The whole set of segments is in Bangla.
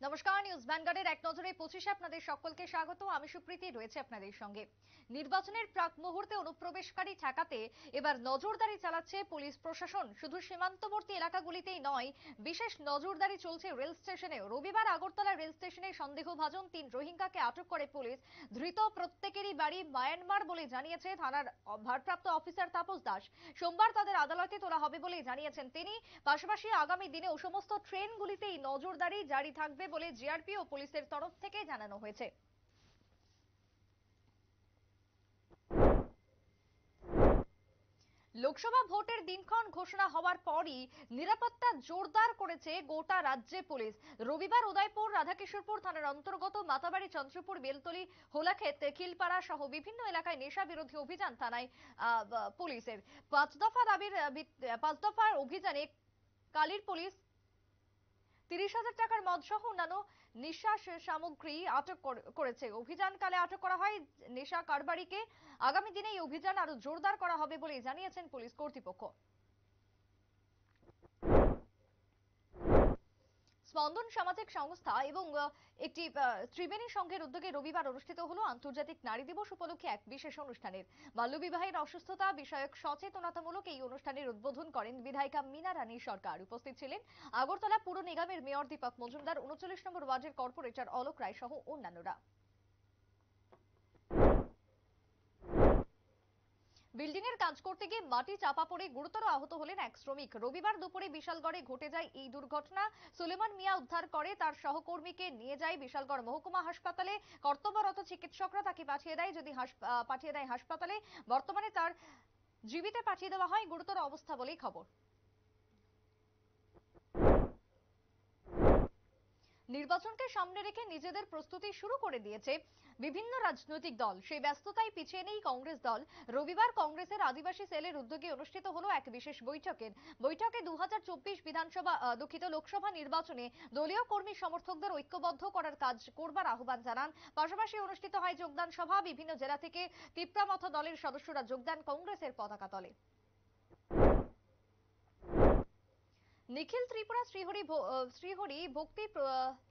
নমস্কার, নিউজ ভ্যানগার্ডের এক নজরে 25 আপনাদের সকলকে স্বাগত। আমি সুপ্রীতি রয়েছে আপনাদের সঙ্গে। নির্বাচনের প্রাক মুহূর্তে অনুপ্রবেশকারী ঠেকাতে এবার নজরদারি চালাচ্ছে পুলিশ প্রশাসন। শুধু সীমান্তবর্তী এলাকাগুলিতেই নয়, বিশেষ নজরদারি চলছে রেল স্টেশনেও। রবিবার আগরতলা রেল স্টেশনে সন্দেহভাজন 3 রোহিঙ্গাকে আটক করে পুলিশ। ধৃত প্রত্যেকেরই বাড়ি মায়ানমার বলে জানিয়েছে থানার ভারপ্রাপ্ত অফিসার তাপস দাস। সোমবার তাদের আদালতে তোলা হবে বলে জানিয়েছেন তিনি। পাশাপাশি আগামী দিনেও সমস্ত ট্রেনগুলিতেই নজরদারি জারি থাকবে বলে জিআরপি ও পুলিশের তরফ থেকে জানানো হয়েছে। লোকসভা ভোটের দিনক্ষণ ঘোষণা হওয়ার পরই নিরাপত্তা জোরদার করেছে গোটা রাজ্যে পুলিশ। রবিবার উদয়পুর, রাধাকিশোরপুর থানার অন্তর্গত মাতাবাড়ি, চন্দ্রপুর, বেলতলি, হোলাক্ষেত, খিলপাড়া সহ বিভিন্ন এলাকায় নেশা বিরোধী অভিযান থানায় পুলিশের 5 দফার অভিযানে কালির পুলিশ 30,000 টাকার মদ সহ অন্যান্য নেশা সামগ্রী আটক করেছে। অভিযানকালে আটক করা হয় নেশা কারবারিকে। আগামী দিনে এই অভিযান আরো জোরদার করা হবে বলে জানিয়েছেন পুলিশ কর্তৃপক্ষ। স্পন্দন সামাজিক সংস্থা এবং একটি ত্রিবেণী সংঘের উদ্যোগে রবিবার অনুষ্ঠিত হলো আন্তর্জাতিক নারী দিবস উপলক্ষে এক বিশেষ অনুষ্ঠানের বাল্যবিবাহের অসুস্থতা বিষয়ক সচেতনতামূলক এই অনুষ্ঠানের উদ্বোধন করেন বিধায়িকা মীনা রানী সরকার। উপস্থিত ছিলেন আগরতলা পুর নিগমের মেয়র দীপক মজুমদার, 39 নম্বর ওয়ার্ডের কর্পোরেটর অলোক রায় সহ অন্যান্যরা। বিল্ডিং এর কাজ করতে গিয়ে মাটি চাপা পড়ে গুরুতর আহত হলেন এক শ্রমিক। রবিবার দুপুরে বিশালগড়ে ঘটে যায় এই দুর্ঘটনা। সুলেমান মিয়া উদ্ধার করে তার সহকর্মীকে নিয়ে যায় বিশালগড় মহকুমা হাসপাতালে। কর্তব্যরত চিকিৎসকরা তাকে পাঠিয়ে দেয় হাসপাতালে। বর্তমানে তার জীবিতে পাঠিয়ে দেওয়া হয়, গুরুতর অবস্থা বলেই খবর। নির্বাচনকে সামনে রেখে নিজেদের প্রস্তুতি শুরু করে দিয়েছে বিভিন্ন রাজনৈতিক দল। সেই ব্যস্ততায় পিছিয়ে নেই কংগ্রেস দল। রবিবার কংগ্রেসের আদিবাসী সেলের উদ্যোগে অনুষ্ঠিত হলো এক বিশেষ বৈঠকে 2024 লোকসভা নির্বাচনে দলীয় কর্মী সমর্থকদের ঐক্যবদ্ধ করার কাজ করবার আহ্বান জানান। পাশাপাশি অনুষ্ঠিত হয় যোগদান সভা। বিভিন্ন জেলা থেকে তিপ্রামথ দলের সদস্যরা যোগদান কংগ্রেসের পতাকা তলে। নিখিল ত্রিপুরা শ্রীহরি ভক্তি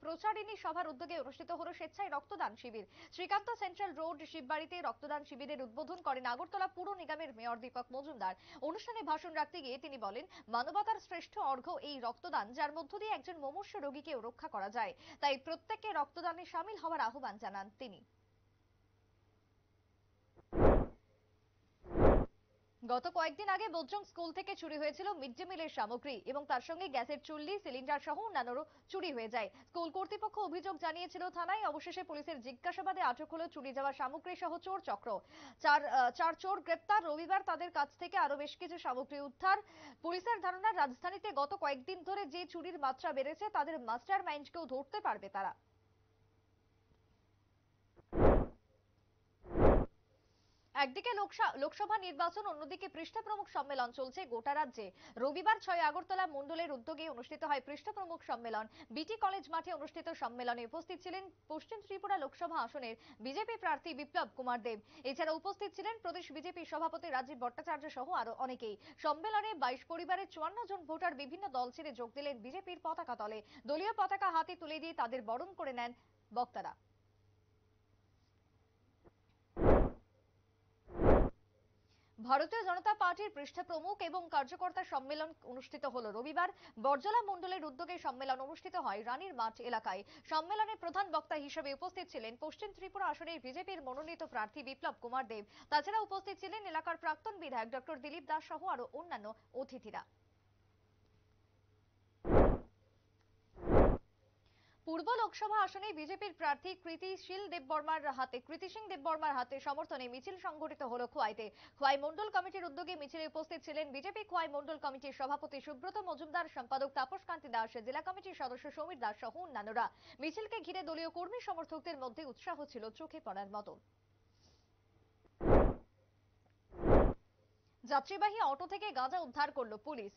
প্রচারিণী সভার উদ্যোগে অনুষ্ঠিত হলো স্বেচ্ছায় রক্তদান শিবির। শ্রীকান্ত সেন্ট্রাল রোড শিববাড়িতে রক্তদান শিবিরের উদ্বোধন করেন আগরতলা পুর নিগমের মেয়র দীপক মজুমদার। অনুষ্ঠানে ভাষণ রাখতে গিয়ে তিনি বলেন, মানবতার শ্রেষ্ঠ অর্ঘ্য এই রক্তদান, যার মধ্য দিয়ে একজন মুমূর্ষু রোগীকেও রক্ষা করা যায়। তাই প্রত্যেককে রক্তদানে সামিল হওয়ার আহ্বান জানান তিনি। গত কয়েকদিন আগে বজ্রং স্কুল থেকে চুরি হয়েছিল মিড ডে মিলের সামগ্রী এবং তার সঙ্গে গ্যাসের চুল্লি, সিলিন্ডার সহ অন্যান্যও চুরি হয়ে যায়। স্কুল কর্তৃপক্ষ অভিযোগ জানিয়েছিল থানায়। অবশেষে পুলিশের জিজ্ঞাসাবাদে আটক হলো চুরি যাওয়া সামগ্রী সহ চোর চক্র। চার চোর গ্রেপ্তার। রবিবার তাদের কাছ থেকে আরো বেশ কিছু সামগ্রী উদ্ধার। পুলিশের ধারণা, রাজধানীতে গত কয়েকদিন ধরে যে চুরির মাত্রা বেড়েছে, তাদের মাস্টার মাইন্ডকেও ধরতে পারবে তারা। একদিকে লোকসভা নির্বাচন, অন্যদিকে পৃষ্ঠ প্রমুখ সম্মেলন চলছে গোটা রাজ্যে। রবিবার 6 আগরতলা মন্ডলের উদ্যোগে অনুষ্ঠিত হয় পৃষ্ঠ প্রমুখ সম্মেলন। বিটি কলেজ মাঠে অনুষ্ঠিত সম্মেলনে উপস্থিত ছিলেন পশ্চিম ত্রিপুরা লোকসভা আসনের বিজেপি প্রার্থী বিপ্লব কুমার দেব। এছাড়া উপস্থিত ছিলেন প্রদেশ বিজেপি সভাপতি রাজীব ভট্টাচার্য সহ আরো অনেকেই। সম্মেলনে 22 পরিবারের 54 জন ভোটার বিভিন্ন দল ছেড়ে যোগ দিলেন বিজেপির পতাকা তলে। দলীয় পতাকা হাতে তুলে দিয়ে তাদের বরণ করে নেন বক্তারা। ভারতীয় জনতা পার্টির পৃষ্ঠ প্রমুখ এবং কার্যকর্তা সম্মেলন অনুষ্ঠিত হলো রবিবার। বরজলা মন্ডলের উদ্যোগে সম্মেলন অনুষ্ঠিত হয় রানীর মাঠ এলাকায়। সম্মেলনে প্রধান বক্তা হিসেবে উপস্থিত ছিলেন পশ্চিম ত্রিপুরা আসনের বিজেপির মনোনীত প্রার্থী বিপ্লব কুমার দেব। তাছাড়া উপস্থিত ছিলেন এলাকার প্রাক্তন বিধায়ক ডক্টর দিলীপ দাস সহ আরো অন্যান্য অতিথিরা। পূর্ব লোকসভা আসনে বিজেপির প্রার্থী কৃতি সিং দেববর্মার হাতে সমর্থনে মিছিল সংগঠিত হলো খোয়াইতে। খোয়াই মন্ডল কমিটির উদ্যোগে মিছিলে উপস্থিত ছিলেন বিজেপি খোয়াই মন্ডল কমিটির সভাপতি সুব্রত মজুমদার, সম্পাদক তাপস কান্তি দাস, জেলা কমিটির সদস্য সমীর দাস সহ অন্যান্যরা। মিছিলকে ঘিরে দলীয় কর্মী সমর্থকদের মধ্যে উৎসাহ ছিল চোখে পড়ার মতো। যাত্রীবাহী অটো থেকে গাঁজা উদ্ধার করলো পুলিশ।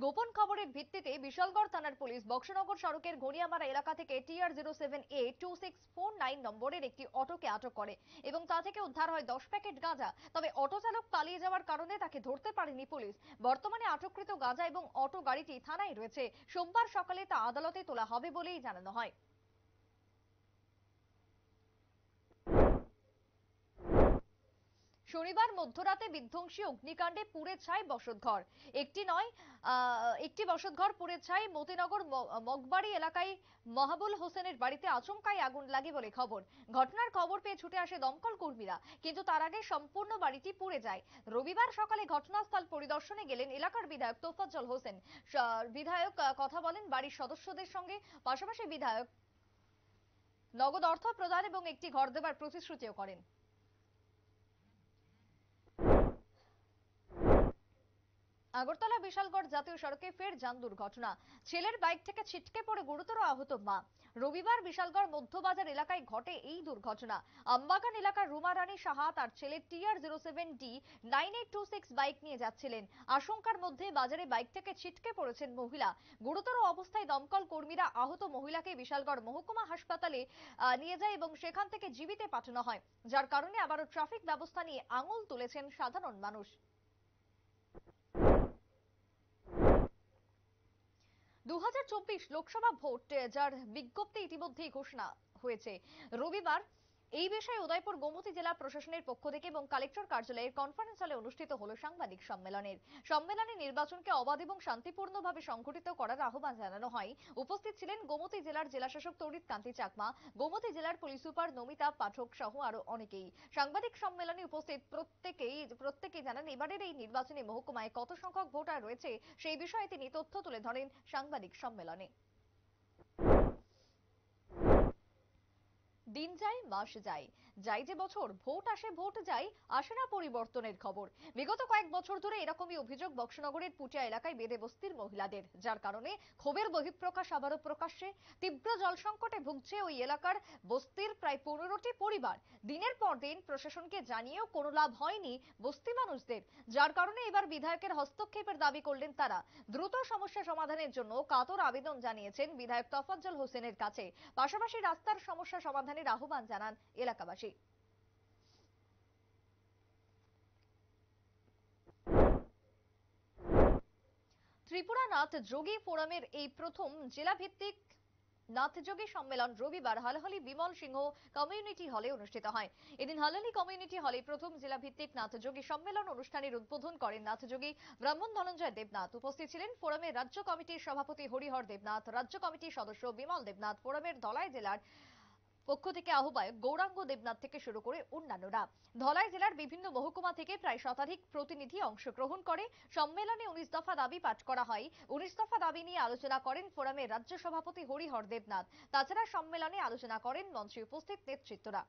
গোপন খবরের ভিত্তিতে বিশালগড় থানার পুলিশ বক্সনগর সড়কের ঘনিয়ামারা এলাকা থেকে TR07A2649 নম্বরের একটি অটোকে আটক করে এবং তা থেকে উদ্ধার হয় 10 প্যাকেট গাঁজা। তবে অটো চালক পালিয়ে যাওয়ার কারণে তাকে ধরতে পারেনি পুলিশ। বর্তমানে আটককৃত গাঁজা এবং অটো গাড়িটি থানায় রয়েছে। সোমবার সকালে তা আদালতে তোলা হবে বলেই জানানো হয়। শনিবার মধ্যরাতে বিধ্বংসী অগ্নিকাণ্ডে পুড়ে ছাই বসতঘর। একটি বসতঘর পুড়ে ছাই মতিনগর মগবাড়ি এলাকায় মাহবুল হোসেনের বাড়িতে আচমকাই আগুন লাগে বলে খবর। ঘটনার খবর পেয়ে ছুটে আসে দমকল কর্মীরা, কিন্তু তার আগে সম্পূর্ণ বাড়িটি পুড়ে যায়। রবিবার সকালে ঘটনাস্থল পরিদর্শনে গেলেন এলাকার বিধায়ক তোফাজ্জল হোসেন। বিধায়ক কথা বলেন বাড়ির সদস্যদের সঙ্গে, পাশাপাশি বিধায়ক নগদ অর্থ প্রদান এবং একটি ঘর দেবার প্রতিশ্রুতিও করেন। আগরতলা বিশালগড় জাতীয় সড়কে ফের যান দুর্ঘটনা। ছেলের বাইক থেকে ছিটকে পড়ে গুরুতর আহত মা। রবিবার বিশালগড় মধ্যবাজার এলাকায় ঘটে এই দুর্ঘটনা। আমবাগান এলাকার রুমা রানী সাহা তার ছেলে TR07D 9826 বাইক নিয়ে যাচ্ছিলেন। আশঙ্কার মধ্যে বাজারে বাইক থেকে ছিটকে পড়েছেন মহিলা। গুরুতর অবস্থায় দমকল কর্মীরা আহত মহিলাকে বিশালগড় মহকুমা হাসপাতালে নিয়ে যায় এবং সেখান থেকে জীবিতে পাঠানো হয়, যার কারণে আবারও ট্রাফিক ব্যবস্থা নিয়ে আঙুল তুলেছেন সাধারণ মানুষ। 2024 লোকসভা ভোট যার বিজ্ঞপ্তি ইতিমধ্যেই ঘোষণা হয়েছে। রবিবার এই বিষয়ে উদয়পুর গোমতী জেলা প্রশাসনের পক্ষ থেকে এবং কালেক্টর কার্যালয়ের কনফারেন্স হলে অনুষ্ঠিত হলো সাংবাদিক সম্মেলনে নির্বাচনকে অবাধ এবং শান্তিপূর্ণভাবে সংগঠিত করার আহ্বান জানানো হয়। উপস্থিত ছিলেন গোমতী জেলার জেলাশাসক তড়িৎ কান্তি চাকমা, গোমতী জেলার পুলিশ সুপার নমিতা পাঠক সহ আরো অনেকেই। সাংবাদিক সম্মেলনে উপস্থিত প্রত্যেকেই জানান এবারের এই নির্বাচনে মহকুমায় কত সংখ্যক ভোটার রয়েছে সেই বিষয়ে তিনি তথ্য তুলে ধরেন সাংবাদিক সম্মেলনে। দিন যায় মাস যায়, যাই যে বছর ভোট আসে ভোট যায়, আসে না পরিবর্তনের খবর। বিগত কয়েক বছর ধরে এরকমই অভিযোগ বক্সনগরের পুটিয়া এলাকায় বেদে বস্তির মহিলাদের, যার কারণে ক্ষোভের বহিঃপ্রকাশ আবারও প্রকাশ্যে। তীব্র জল সংকটে ভুগছে ওই এলাকার বস্তির প্রায় 15টি পরিবার। দিনের পর দিন প্রশাসনকে জানিয়েও কোনো লাভ হয়নি বস্তি মানুষদের, যার কারণে এবার বিধায়কের হস্তক্ষেপের দাবি করলেন তারা। দ্রুত সমস্যা সমাধানের জন্য কাতর আবেদন জানিয়েছেন বিধায়ক তোফাজ্জল হোসেনের কাছে। পাশাপাশি রাস্তার সমস্যা সমাধানের আহ্বান জানান এলাকাবাসী। ত্রিপুরা নাথ যোগী ফোরামের এই প্রথম জেলাভিত্তিক নাথযোগী সম্মেলন রবিবার হালহালি বিমল সিংহ কমিউনিটি হলে অনুষ্ঠিত হয়। এদিন হালহালি কমিউনিটি হলে প্রথম জেলাভিত্তিক নাথযোগী সম্মেলন অনুষ্ঠানের উদ্বোধন করেন নাথযোগী ব্রাহ্মণ ধনঞ্জয় দেবনাথ। উপস্থিত ছিলেন ফোরামের রাজ্য কমিটির সভাপতি হরিহর দেবনাথ, রাজ্য কমিটির সদস্য বিমল দেবনাথ, ফোরামের ধলাই জেলার পক্ষ থেকে আহ্বায়ক গৌরাঙ্গ দেবনাথ থেকে শুরু করে অন্যান্যরা। ধলাই জেলার বিভিন্ন মহকুমা থেকে প্রায় শতাধিক প্রতিনিধি অংশগ্রহণ করে। সম্মেলনে 19 দফা দাবি পাঠ করা হয়। 19 দফা দাবি নিয়ে আলোচনা করেন ফোরামের রাজ্য সভাপতি হরিহর দেবনাথ। তাছাড়া সম্মেলনে আলোচনা করেন মঞ্চে উপস্থিত নেতৃত্বরা।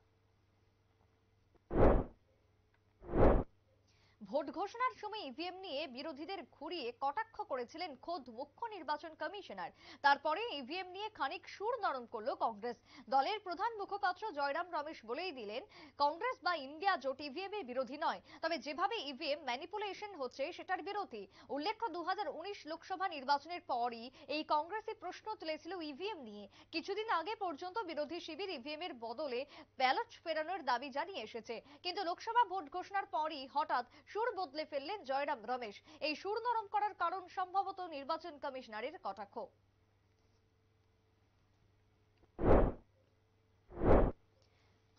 ভোট ঘোষণার সময় ইভিএম নিয়ে বিরোধীদের ঘুরিয়ে কটাক্ষ করেছিলেন খোদ মুখ্য নির্বাচন কমিশনার। তারপরে ইভিএম নিয়ে খানিক সুর নরম করল কংগ্রেস। দলের প্রধান মুখপাত্র জয়রাম রমেশ বলেই দিলেন, কংগ্রেস বা ইন্ডিয়া জোট ইভিএম এর বিরোধী নয়, তবে যেভাবে ইভিএম ম্যানিপুলেশন হচ্ছে সেটার বিরোধী। উল্লেখ্য 2019 লোকসভা নির্বাচনের পরই এই কংগ্রেসই প্রশ্ন তুলেছিল ইভিএম নিয়ে। কিছুদিন আগে পর্যন্ত বিরোধী শিবির ইভিএম এর বদলে ব্যালট ফেরানোর দাবি জানিয়ে এসেছে, কিন্তু লোকসভা ভোট ঘোষণার পরই হঠাৎ সুর বদলে ফেললেন জয়রাম রমেশ। এই সুর নরম করার কারণ সম্ভবত নির্বাচন কমিশনারের কটাক্ষ।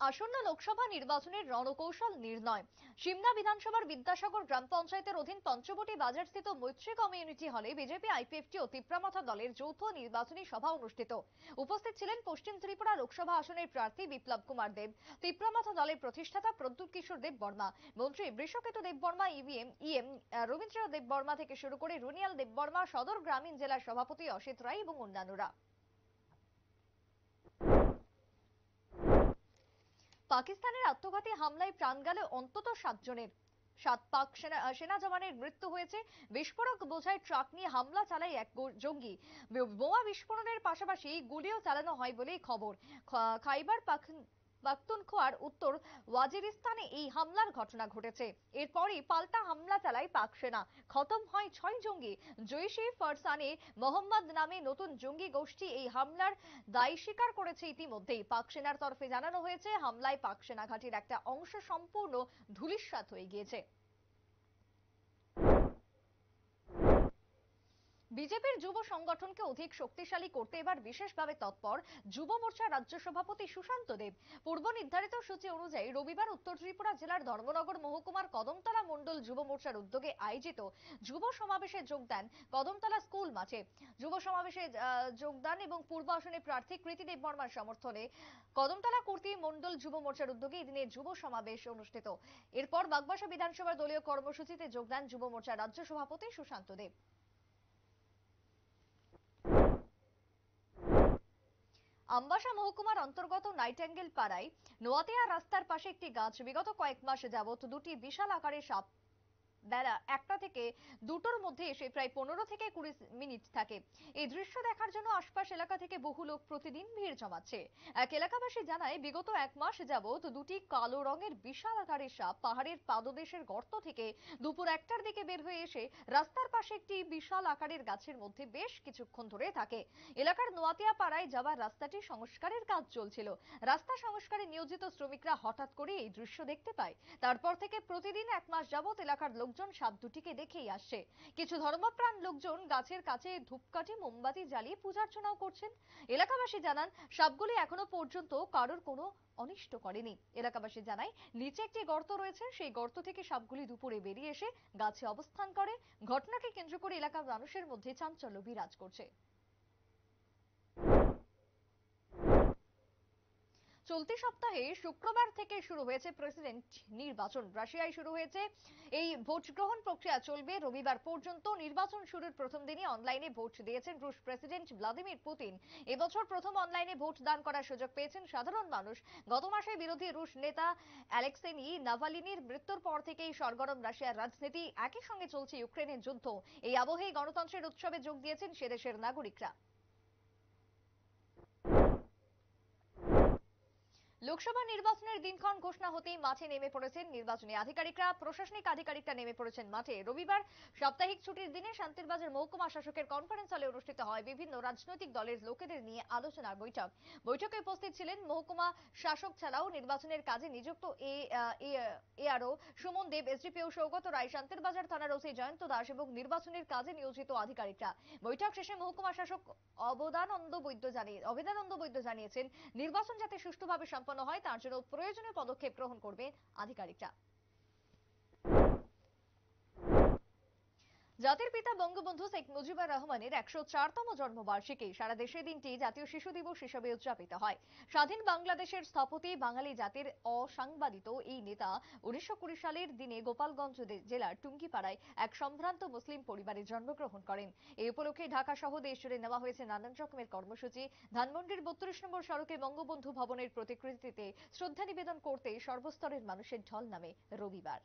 আসন্ন লোকসভা নির্বাচনের রণকৌশল নির্ণয়। সিমনা বিধানসভার বিদ্যাসাগর গ্রাম পঞ্চায়েতের অধীন পঞ্চবটি বাজারস্থিত মৈত্রী কমিউনিটি হলে বিজেপি, আইপিএফটি ও তীব্রামাথা দলের যৌথ নির্বাচনী সভা অনুষ্ঠিত। উপস্থিত ছিলেন পশ্চিম ত্রিপুরা লোকসভা আসনের প্রার্থী বিপ্লব কুমার দেব, তীব্রামাথা দলের প্রতিষ্ঠাতা প্রদ্যুৎ কিশোর দেব বর্মা, মন্ত্রী বৃষকেতু দেব বর্মা, ইএম রবীন্দ্র দেব বর্মা থেকে শুরু করে রুনিয়াল দেব বর্মা, সদর গ্রামীণ জেলার সভাপতি অসিত রায় এবং অন্যান্যরা। পাকিস্তানের আত্মঘাতী হামলায় প্রাণ গেল অন্তত 7 জনের। 7 পাক সেনা জওয়ানের মৃত্যু হয়েছে। বিস্ফোরক বোঝাই ট্রাক নিয়ে হামলা চালায় এক জঙ্গি। বোমা বিস্ফোরণের পাশাপাশি গুলিও চালানো হয় বলেই খবর। খাইবার পাখতুনখোয়ার উত্তর ওয়াজিরিস্তানে এই হামলার ঘটনা ঘটেছে। এরপরই পাল্টা হামলা চালায় পাক সেনা। খতম হয় 6 জঙ্গি। জৈশে ফরসানে মোহাম্মদ নামে নতুন জঙ্গি গোষ্ঠী এই হামলার দায় স্বীকার করেছে ইতিমধ্যেই। পাক সেনার তরফে জানানো হয়েছে, হামলায় পাক সেনা ঘাঁটির একটা অংশ সম্পূর্ণ ধূলিসাৎ হয়ে গিয়েছে। বিজেপির যুব সংগঠনকে অধিক শক্তিশালী করতে এবার বিশেষভাবে তৎপর যুব মোর্চা রাজ্য সভাপতি সুশান্ত দেব। পূর্ব নির্ধারিত সূচি অনুযায়ী রবিবার উত্তর ত্রিপুরা জেলার ধর্মনগর মহকুমার কদমতলা মণ্ডল যুব মোর্চার উদ্যোগে আয়োজিত যুব সমাবেশে যোগ দেন কদমতলা স্কুল মাঠে। যুব সমাবেশে যোগদান এবং পূর্ব আসনে প্রার্থী কৃতি দেব বর্মার সমর্থনে কদমতলা কুর্তি মণ্ডল যুব মোর্চার উদ্যোগে এদিনে যুব সমাবেশ অনুষ্ঠিত। এরপর বাগবাসা বিধানসভার দলীয় কর্মসূচিতে যোগ দেন যুব মোর্চার রাজ্য সভাপতি সুশান্ত দেব। আমবাসা মহকুমার অন্তর্গত নাইটেঙ্গেল পাড়ায় নোয়াতিয়া রাস্তার পাশে একটি গাছ বিগত কয়েক মাস যাবত দুটি বিশাল আকারের সাপ বেলা 1টা থেকে 2টোর মধ্যে এসে প্রায় 15 থেকে 20 মিনিট থাকে। এই দৃশ্য দেখার জন্য আশপাশ এলাকা থেকে বহু লোক প্রতিদিন ভিড় জমাচ্ছে। এক এলাকাবাসী জানায় বিগত 1 মাস যাবত দুটি কালো রঙের বিশাল আকারের সাপ পাহাড়ের পাদদেশের গর্ত থেকে দুপুর 1টার দিকে বের হয়ে এসে রাস্তার পাশে একটি বিশাল আকারের গাছের মধ্যে বেশ কিছুক্ষণ ধরে থাকে। এলাকার নোয়াতিয়া পাড়ায় যাওয়ার রাস্তাটি সংস্কারের কাজ চলছিল। রাস্তা সংস্কারে নিয়োজিত শ্রমিকরা হঠাৎ করে এই দৃশ্য দেখতে পায়। তারপর থেকে প্রতিদিন 1 মাস যাবত এলাকার লোকজন সাপ দুটিকে দেখেই আসছে। কিছু ধর্মপ্রাণ লোকজন গাছের কাছে ধূপকাঠি মোমবাতি জ্বালিয়ে পূজার্চনাও করছেন। এলাকাবাসী জানান সাপগুলি এখনো পর্যন্ত কারোর কোনো অনিষ্ট করেনি। এলাকাবাসী জানায় নিচে একটি গর্ত রয়েছে, সেই গর্ত থেকে সাপগুলি দুপুরে বেরিয়ে এসে গাছে অবস্থান করে। ঘটনাকে কেন্দ্র করে এলাকার মানুষের মধ্যে চাঞ্চল্য বিরাজ করছে। চলতি সপ্তাহে শুক্রবার থেকে শুরু হয়েছে প্রেসিডেন্ট নির্বাচন। রাশিয়ায় শুরু হয়েছে এই ভোট গ্রহণ প্রক্রিয়া চলবে রবিবার পর্যন্ত। নির্বাচন শুরুর প্রথম দিনই অনলাইনে ভোট দিয়েছেন রুশ প্রেসিডেন্ট ভ্লাদিমির পুতিন। এবছর প্রথম অনলাইনে ভোট দান করার সুযোগ পেয়েছেন সাধারণ মানুষ। গত মাসে বিরোধী রুশ নেতা অ্যালেক্সেই নাভালিনির মৃত্যুর পর থেকেই সরগরম রাশিয়ার রাজনীতি, একই সঙ্গে চলছে ইউক্রেনের যুদ্ধ। এই আবহেই গণতন্ত্রের উৎসবে যোগ দিয়েছেন সে দেশের নাগরিকরা। লোকসভা নির্বাচনের দিনক্ষণ ঘোষণা হতেই মাঠে নেমে পড়েছেন নির্বাচনী আধিকারিকরা, প্রশাসনিক আধিকারিকরা নেমে পড়েছেন মাঠে। রবিবার সাপ্তাহিক ছুটির দিনে শান্তিরবাজার মহকুমা শাসকের কনফারেন্স হলে অনুষ্ঠিত হয় বিভিন্ন রাজনৈতিক দলের লোকেদের নিয়ে আলোচনার বৈঠক। বৈঠকে উপস্থিত ছিলেন মহকুমা শাসক ছাড়াও নির্বাচনের কাজে নিযুক্ত এআরও সুমন দেব, এসডিপিও সৌগত রায়, শান্তিরবাজার থানার ওসি জয়ন্ত দাস এবং নির্বাচনের কাজে নিয়োজিত আধিকারিকরা। বৈঠক শেষে মহকুমা শাসক অবদানন্দ বৈদ্য জানিয়েছেন নির্বাচন যাতে সুষ্ঠুভাবে সম্পন্ন হয় তার জন্য প্রয়োজনীয় পদক্ষেপ গ্রহণ করবে আধিকারিকরা। জাতির পিতা বঙ্গবন্ধু শেখ মুজিবুর রহমানের 104তম জন্মবার্ষিকী সারা দেশে দিনটি জাতীয় শিশু দিবস হিসেবে উদযাপিত হয়। স্বাধীন বাংলাদেশের স্থপতি বাঙালি জাতির অসাংবাদিত এই নেতা 1920 সালের দিনে গোপালগঞ্জ জেলার টুঙ্গিপাড়ায় এক সম্ভ্রান্ত মুসলিম পরিবারে জন্মগ্রহণ করেন। এই উপলক্ষে ঢাকা সহ দেশ জুড়ে নেওয়া হয়েছে নানান রকমের কর্মসূচি। ধানমন্ডির 32 নম্বর সড়কে বঙ্গবন্ধু ভবনের প্রতিকৃতিতে শ্রদ্ধা নিবেদন করতে সর্বস্তরের মানুষের ঢল নামে রবিবার।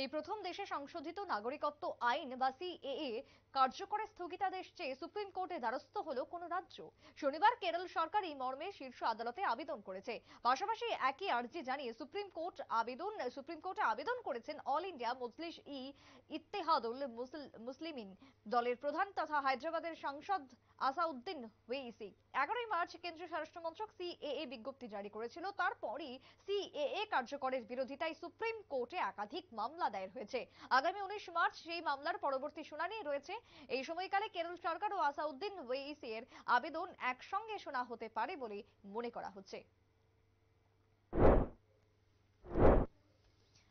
এই প্রথম দেশে সংশোধিত নাগরিকত্ব আইন বা সিএএ কার্যকরের স্থগিতাদেশ চেয়ে সুপ্রিম কোর্টে দ্বারস্থ হলো কোন রাজ্য। শনিবার কেরল সরকার এই মর্মে শীর্ষ আদালতে আবেদন করেছে। পাশাপাশি একই আর্জি জানিয়ে সুপ্রিম কোর্টে আবেদন করেছেন অল ইন্ডিয়া মজলিস ইত্তেহাদুল মুসলিমিন দলের প্রধান তথা হায়দ্রাবাদের সাংসদ আসাউদ্দিন ওয়েইসি। 11 মার্চ কেন্দ্রীয় স্বরাষ্ট্রমন্ত্রক সিএএ বিজ্ঞপ্তি জারি করেছিল। তারপরই সিএএ কার্যকরের বিরোধিতায় সুপ্রিম কোর্টে একাধিক মামলা দায়ের হয়েছে। আগামী 19 মার্চ সেই মামলার পরবর্তী শুনানি রয়েছে। এই সময়কালে কেরল সরকার ও আসাউদ্দিন ওয়েইসি এর আবেদন একসঙ্গে শোনা হতে পারে বলে মনে করা হচ্ছে।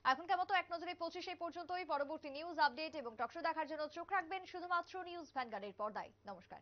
এখনকার মতো এক নজরে 25 পর্যন্তই। পরবর্তী নিউজ আপডেট এবং টকশো দেখার জন্য চোখ রাখবেন শুধুমাত্র নিউজ ভ্যানগার্ডের পর্দায়। নমস্কার।